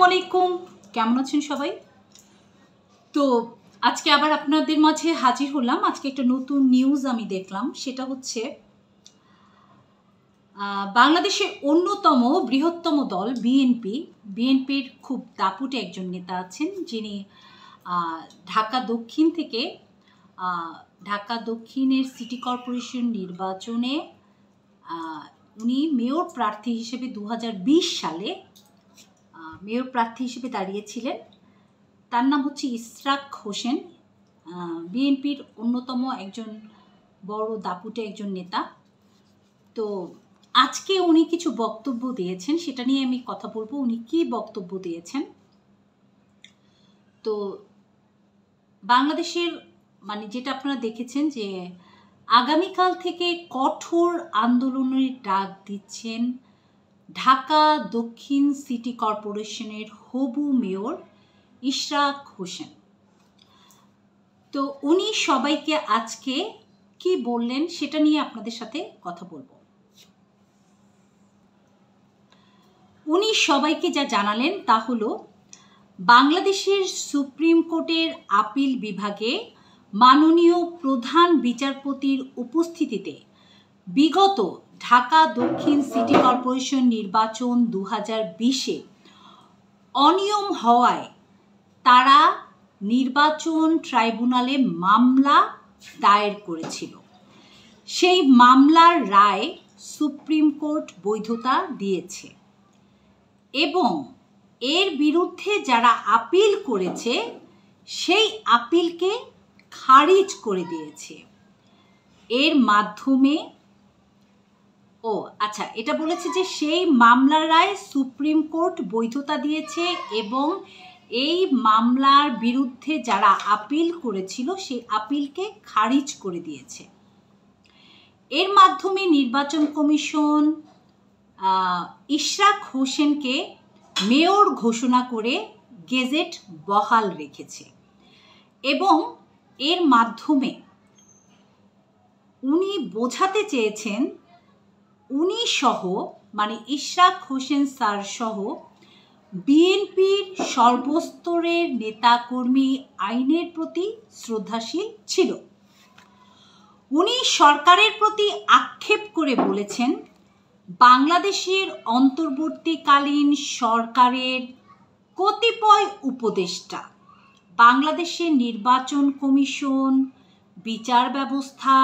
আলাইকুম, কেমন আছেন সবাই? তো আজকে আবার আপনাদের মাঝে হাজির হলাম। আজকে একটা নতুন নিউজ আমি দেখলাম, সেটা হচ্ছে বাংলাদেশের অন্যতম বৃহত্তম দল বিএনপির খুব দাপুটে একজন নেতা আছেন, যিনি ঢাকা দক্ষিণের সিটি কর্পোরেশন নির্বাচনে উনি মেয়র প্রার্থী হিসেবে 2020 সালে মেয়র প্রার্থী হিসেবে দাঁড়িয়েছিলেন। তার নাম হচ্ছে ইশরাক হোসেন। বিএনপির অন্যতম একজন বড় দাপুটে একজন নেতা। তো আজকে উনি কিছু বক্তব্য দিয়েছেন, সেটা নিয়ে আমি কথা বলবো। উনি কি বক্তব্য দিয়েছেন? তো বাংলাদেশের যেটা আপনারা দেখেছেন যে আগামীকাল থেকে কঠোর আন্দোলনের ডাক দিচ্ছেন ঢাকা দক্ষিণ সিটি কর্পোরেশনের হবু মেয়র ইশরাক হোসেন। তো উনি সবাইকে আজকে কি বললেন সেটা নিয়ে আপনাদের সাথে কথা বলবো। উনি সবাইকে যা জানালেন তা হলো, বাংলাদেশের সুপ্রিম কোর্টের আপিল বিভাগে মাননীয় প্রধান বিচারপতির উপস্থিতিতে বিগত ঢাকা দক্ষিণ সিটি কর্পোরেশন নির্বাচন 2020-এ অনিয়ম হওয়ায় তারা নির্বাচন ট্রাইব্যুনালে মামলা দায়ের করেছিল। সেই মামলার রায় সুপ্রিম কোর্ট বৈধতা দিয়েছে এবং এর বিরুদ্ধে যারা আপিল করেছে সেই আপিলকে খারিজ করে দিয়েছে। এর মাধ্যমে এটা বলেছে যে সেই মামলার রায় সুপ্রিম কোর্ট বৈধতা দিয়েছে এবং এই মামলার বিরুদ্ধে যারা আপিল করেছিল সেই আপিলকে খারিজ করে দিয়েছে। এর মাধ্যমে নির্বাচন কমিশন ইশরাক হোসেনকে মেয়র ঘোষণা করে গেজেট বহাল রেখেছে এবং এর মাধ্যমে উনি বোঝাতে চেয়েছেন উনি সহ ইশরাক হোসেন স্যার সহ বিএনপির সর্বস্তরের নেতাকর্মী আইনের প্রতি শ্রদ্ধাশীল ছিল। উনি সরকারের প্রতি আক্ষেপ করে বলেছেন, বাংলাদেশের অন্তর্বর্তীকালীন সরকারের কতিপয় উপদেষ্টা বাংলাদেশের নির্বাচন কমিশন, বিচার ব্যবস্থা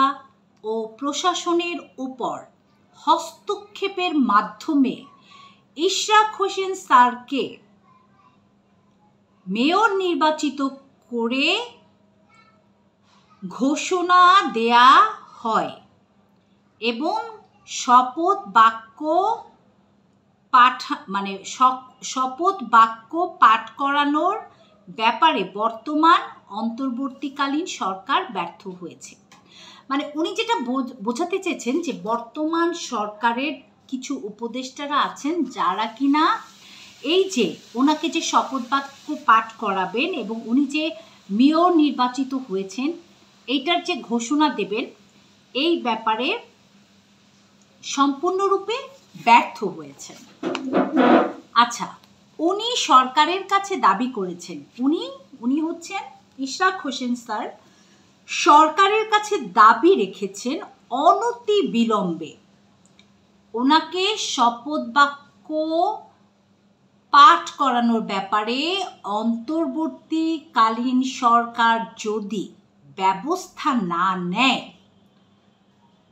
ও প্রশাসনের উপর হস্তক্ষেপের মাধ্যমে ইশরাক হোসেন স্যারকে মেয়র নির্বাচিত করে ঘোষণা দেয়া হয় এবং শপথ বাক্য পাঠ করানোর ব্যাপারে বর্তমান অন্তর্বর্তীকালীন সরকার ব্যর্থ হয়েছে। উনি যেটা বোঝাতে চেয়েছেন যে বর্তমান সরকারের কিছু উপদেষ্টারা আছেন যারা কিনা এই যে ওনাকে যে শপথ বাক্য পাঠ করাবেন এবং উনি যে মেয়র নির্বাচিত হয়েছেন এইটার যে ঘোষণা দেবেন এই ব্যাপারে সম্পূর্ণরূপে ব্যর্থ হয়েছেন। উনি সরকারের কাছে দাবি করেছেন, উনি হচ্ছেন ইশরাক হোসেন স্যার, সরকারের কাছে দাবি রেখেছেন অনতি বিলম্বে ওনাকে শপথ বাক্য পাঠ করানোর ব্যাপারে অন্তর্বর্তীকালীন সরকার যদি ব্যবস্থা না নেয়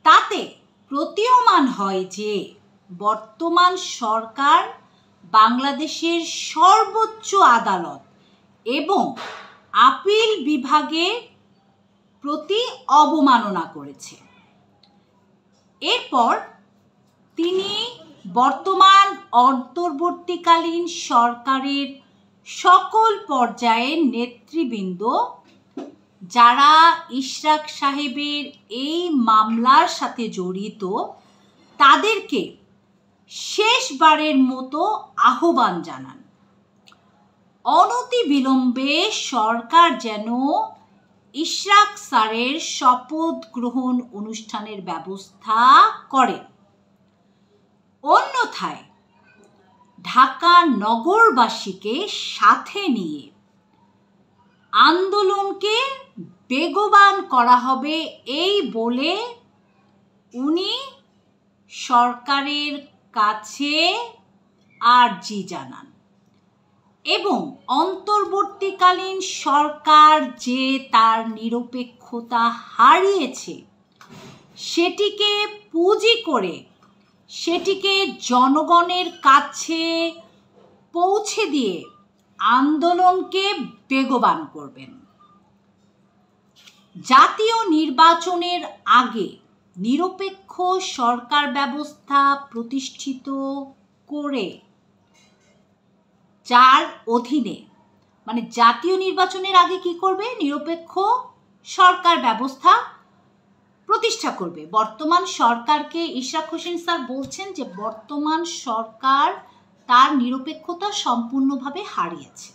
তাতে প্রতীয়মান হয় যে বর্তমান সরকার বাংলাদেশের সর্বোচ্চ আদালত এবং আপিল বিভাগের প্রতি অবমাননা করেছে। এরপর তিনি বর্তমান অন্তর্বর্তীকালীন সরকারের সকল পর্যায়ের নেতৃবৃন্দ যারা ইশরাক সাহেবের এই মামলার সাথে জড়িত তাদেরকে শেষবারের মতো আহ্বান জানান অনতি বিলম্বে সরকার যেন ইশরাক স্যারের শপথ গ্রহণ অনুষ্ঠানের ব্যবস্থা করে। অন্যথায় ঢাকা নগরবাসীকে সাথে নিয়ে আন্দোলনকে বেগবান করা হবে এই বলে উনি সরকারের কাছে আর্জি জানান এবং অন্তর্বর্তীকালীন সরকার যে তার নিরপেক্ষতা হারিয়েছে সেটিকে পুঁজি করে সেটিকে জনগণের কাছে পৌঁছে দিয়ে আন্দোলনকে বেগবান করবেন। জাতীয় নির্বাচনের আগে নিরপেক্ষ সরকার ব্যবস্থা প্রতিষ্ঠিত করে যার অধীনে মানে জাতীয় নির্বাচনের আগে কি করবে? নিরপেক্ষ সরকার ব্যবস্থা প্রতিষ্ঠা করবে। বর্তমান সরকারকে ইশরাক হোসেন স্যার বলছেন যে বর্তমান সরকার তার নিরপেক্ষতা সম্পূর্ণভাবে হারিয়েছে,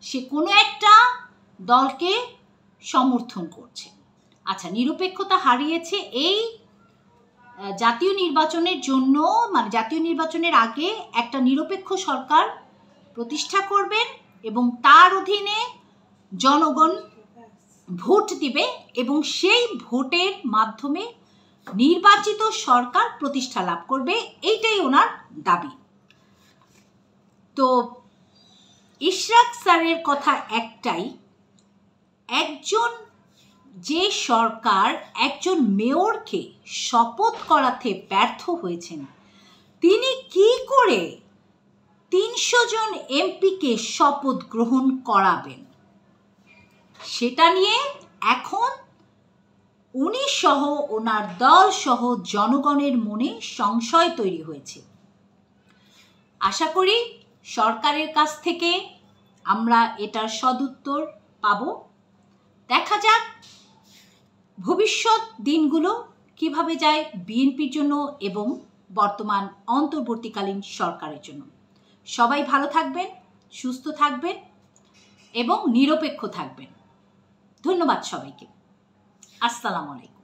সে কোনো একটা দলকে সমর্থন করছে। আচ্ছা, নিরপেক্ষতা হারিয়েছে এই জাতীয় নির্বাচনের জন্য মানে জাতীয় নির্বাচনের আগে একটা নিরপেক্ষ সরকার প্রতিষ্ঠা করবেন এবং তার অধীনে জনগণ ভোট দিবে এবং সেই ভোটের মাধ্যমে নির্বাচিত সরকার প্রতিষ্ঠা লাভ করবে, এইটাই ওনার দাবি। তো ইশরাক স্যারের কথা একটাই, একজন যে সরকার একজন মেয়রকে শপথ করাতে ব্যর্থ হয়েছেন তিনি কি করে ৩০০ জন এমপিকে শপথ গ্রহণ করাবেন, সেটা নিয়ে এখন উনি সহ ওনার দল সহ জনগণের মনে সংশয় তৈরি হয়েছে। আশা করি সরকারের কাছ থেকে আমরা এটার সদুত্তর পাব। দেখা যাক ভবিষ্যৎ দিনগুলো কিভাবে যায় বিএনপির জন্য এবং বর্তমান অন্তর্বর্তীকালীন সরকারের জন্য। সবাই ভালো থাকবেন, সুস্থ থাকবেন এবং নিরপেক্ষ থাকবেন। ধন্যবাদ সবাইকে। আসসালামু আলাইকুম।